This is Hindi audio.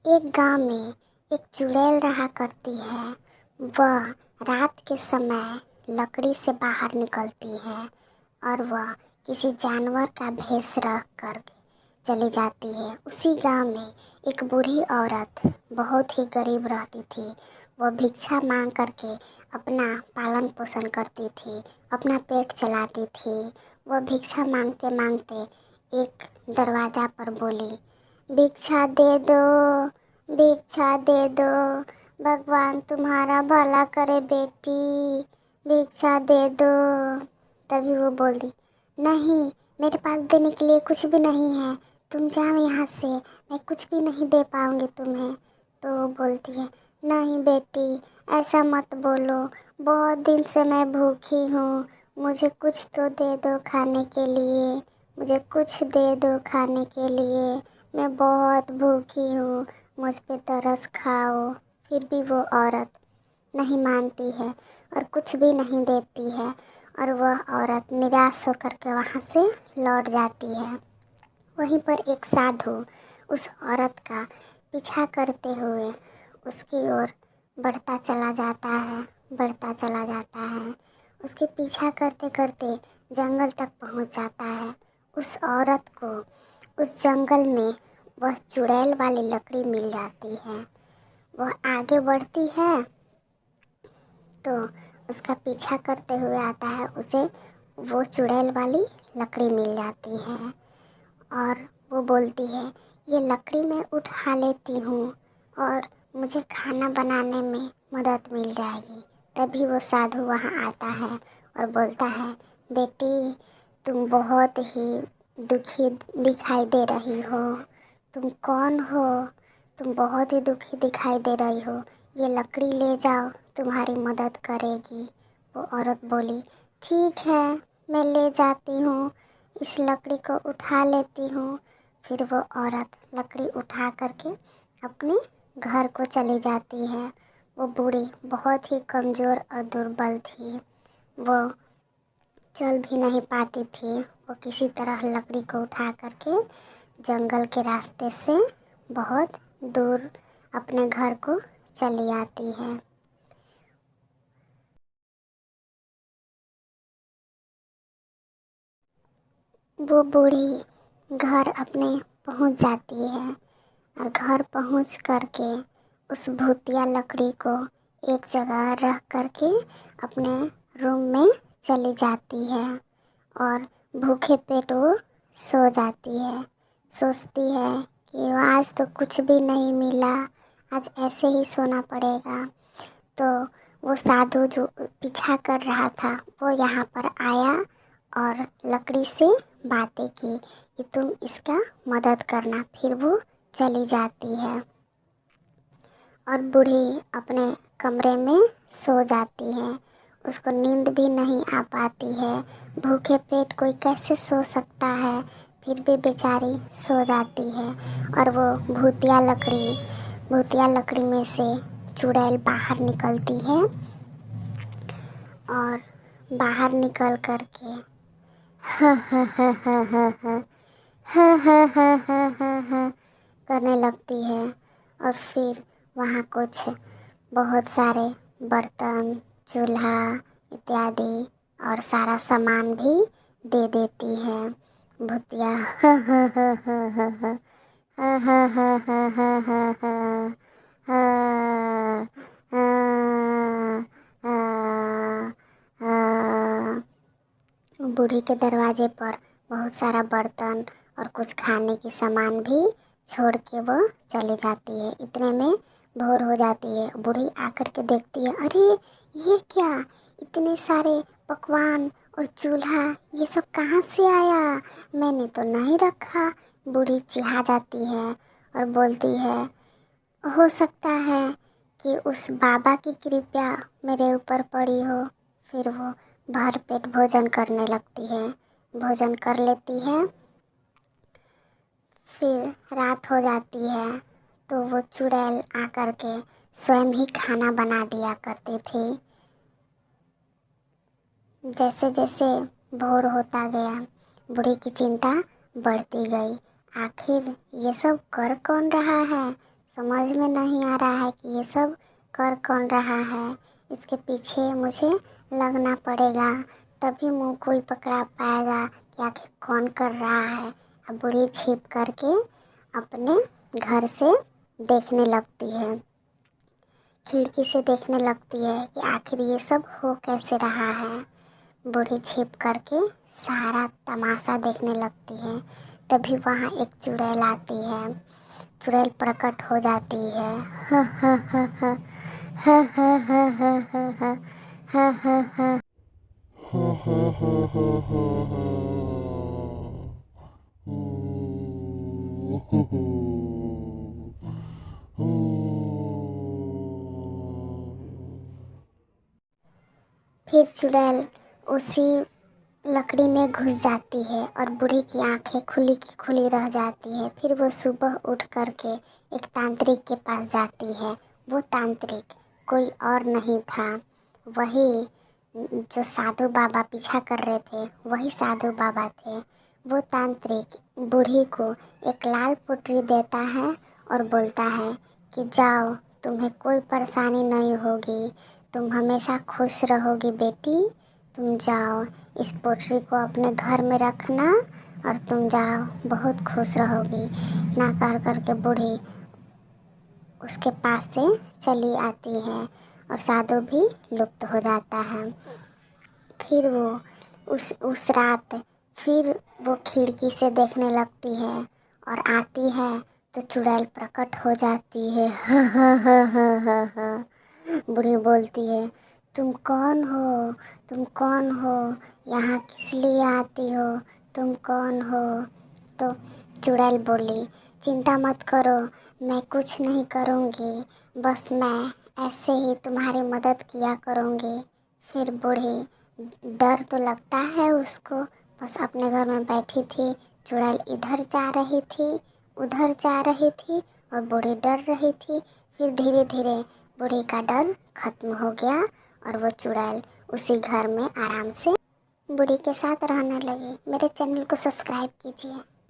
एक गांव में एक चुड़ैल रहा करती है। वह रात के समय लकड़ी से बाहर निकलती है और वह किसी जानवर का भेष रख कर चली जाती है। उसी गांव में एक बूढ़ी औरत बहुत ही गरीब रहती थी। वह भिक्षा मांग करके अपना पालन पोषण करती थी, अपना पेट चलाती थी। वह भिक्षा मांगते मांगते एक दरवाज़ा पर बोली, भिक्षा दे दो, भिक्षा दे दो, भगवान तुम्हारा भला करे बेटी, भिक्षा दे दो। तभी वो बोली, नहीं, मेरे पास देने के लिए कुछ भी नहीं है, तुम जाओ यहाँ से, मैं कुछ भी नहीं दे पाऊँगी तुम्हें। तो वो बोलती है, नहीं बेटी, ऐसा मत बोलो, बहुत दिन से मैं भूखी हूँ, मुझे कुछ तो दे दो खाने के लिए, मुझे कुछ दे दो खाने के लिए, मैं बहुत भूखी हूँ, मुझ पे तरस खाओ। फिर भी वो औरत नहीं मानती है और कुछ भी नहीं देती है और वह औरत निराश होकर के वहाँ से लौट जाती है। वहीं पर एक साधु उस औरत का पीछा करते हुए उसकी ओर बढ़ता चला जाता है, बढ़ता चला जाता है। उसके पीछा करते करते जंगल तक पहुँच जाता है। उस औरत को उस जंगल में वह चुड़ैल वाली लकड़ी मिल जाती है। वह आगे बढ़ती है तो उसका पीछा करते हुए आता है, उसे वो चुड़ैल वाली लकड़ी मिल जाती है और वो बोलती है, ये लकड़ी मैं उठा लेती हूँ और मुझे खाना बनाने में मदद मिल जाएगी। तभी वो साधु वहाँ आता है और बोलता है, बेटी, तुम बहुत ही दुखी दिखाई दे रही हो, तुम कौन हो? तुम बहुत ही दुखी दिखाई दे रही हो, ये लकड़ी ले जाओ, तुम्हारी मदद करेगी। वो औरत बोली, ठीक है, मैं ले जाती हूँ, इस लकड़ी को उठा लेती हूँ। फिर वो औरत लकड़ी उठा करके अपने घर को चली जाती है। वो बूढ़ी बहुत ही कमज़ोर और दुर्बल थी, वो चल भी नहीं पाती थी। वो किसी तरह लकड़ी को उठा करके जंगल के रास्ते से बहुत दूर अपने घर को चली आती है। वो बूढ़ी घर अपने पहुंच जाती है और घर पहुंच करके उस भूतिया लकड़ी को एक जगह रख करके अपने रूम में चली जाती है और भूखे पेट वो सो जाती है। सोचती है कि आज तो कुछ भी नहीं मिला, आज ऐसे ही सोना पड़ेगा। तो वो साधु जो पीछा कर रहा था वो यहाँ पर आया और लकड़ी से बातें की कि तुम इसका मदद करना। फिर वो चली जाती है और बूढ़ी अपने कमरे में सो जाती है। उसको नींद भी नहीं आ पाती है, भूखे पेट कोई कैसे सो सकता है। फिर भी बेचारी सो जाती है और वो भूतिया लकड़ी में से चुड़ैल बाहर निकलती है और बाहर निकल कर के हाँ हाँ हाँ हाँ हाँ हाँ हाँ हाँ हाँ हाँ हाँ हाँ करने लगती है और फिर वहाँ कुछ बहुत सारे बर्तन, चूल्हा इत्यादि और सारा सामान भी दे देती है। भूतिया हाँ हाँ हाँ हाँ हाँ हाँ हाँ हाँ हाँ हाँ हाँ हाँ हाँ हाँ हाँ हाँ हाँ। बूढ़ी के दरवाजे पर बहुत सारा बर्तन और कुछ खाने की सामान भी छोड़ के वो चली जाती है। इतने में भोर हो जाती है। बूढ़ी आकर के देखती है, अरे ये क्या, इतने सारे पकवान और चूल्हा, ये सब कहाँ से आया, मैंने तो नहीं रखा। बूढ़ी चिढ़ा जाती है और बोलती है, हो सकता है कि उस बाबा की कृपा मेरे ऊपर पड़ी हो। फिर वो भर पेट भोजन करने लगती है, भोजन कर लेती है। फिर रात हो जाती है तो वो चुड़ैल आकर के स्वयं ही खाना बना दिया करती थी। जैसे जैसे भोर होता गया, बूढ़ी की चिंता बढ़ती गई। आखिर ये सब कर कौन रहा है, समझ में नहीं आ रहा है कि ये सब कर कौन रहा है। इसके पीछे मुझे लगना पड़ेगा, तभी मुँह कोई पकड़ा पाएगा कि आखिर कौन कर रहा है। अब बूढ़ी छिप करके अपने घर से देखने लगती है, खिड़की से देखने लगती है कि आखिर ये सब हो कैसे रहा है। बूढ़ी छिप करके सारा तमाशा देखने लगती है। तभी वहाँ एक चुड़ैल आती है। चुड़ैल प्रकट हो जाती है। हा हा हा हा हा हा हा हा हा हा हा हा। फिर चुड़ैल उसी लकड़ी में घुस जाती है और बूढ़ी की आंखें खुली की खुली रह जाती है। फिर वो सुबह उठ करके एक तांत्रिक के पास जाती है। वो तांत्रिक कोई और नहीं था, वही जो साधु बाबा पीछा कर रहे थे, वही साधु बाबा थे। वो तांत्रिक बूढ़ी को एक लाल पुटरी देता है और बोलता है कि जाओ, तुम्हें कोई परेशानी नहीं होगी, तुम हमेशा खुश रहोगी बेटी, तुम जाओ, इस पोटरी को अपने घर में रखना और तुम जाओ, बहुत खुश रहोगी। इतना कर करके बूढ़ी उसके पास से चली आती है और साधु भी लुप्त हो जाता है। फिर वो उस रात फिर वो खिड़की से देखने लगती है और आती है तो चुड़ैल प्रकट हो जाती है। हा हा हा हा हा हा। बूढ़ी बोलती है, तुम कौन हो, तुम कौन हो, यहाँ किस लिए आती हो, तुम कौन हो। तो चुड़ैल बोली, चिंता मत करो, मैं कुछ नहीं करूँगी, बस मैं ऐसे ही तुम्हारी मदद किया करूँगी। फिर बूढ़ी, डर तो लगता है उसको, बस अपने घर में बैठी थी। चुड़ैल इधर जा रही थी, उधर जा रही थी और बूढ़ी डर रही थी। फिर धीरे धीरे बूढ़ी का डर खत्म हो गया और वो चुड़ैल उसी घर में आराम से बूढ़ी के साथ रहने लगी। मेरे चैनल को सब्सक्राइब कीजिए।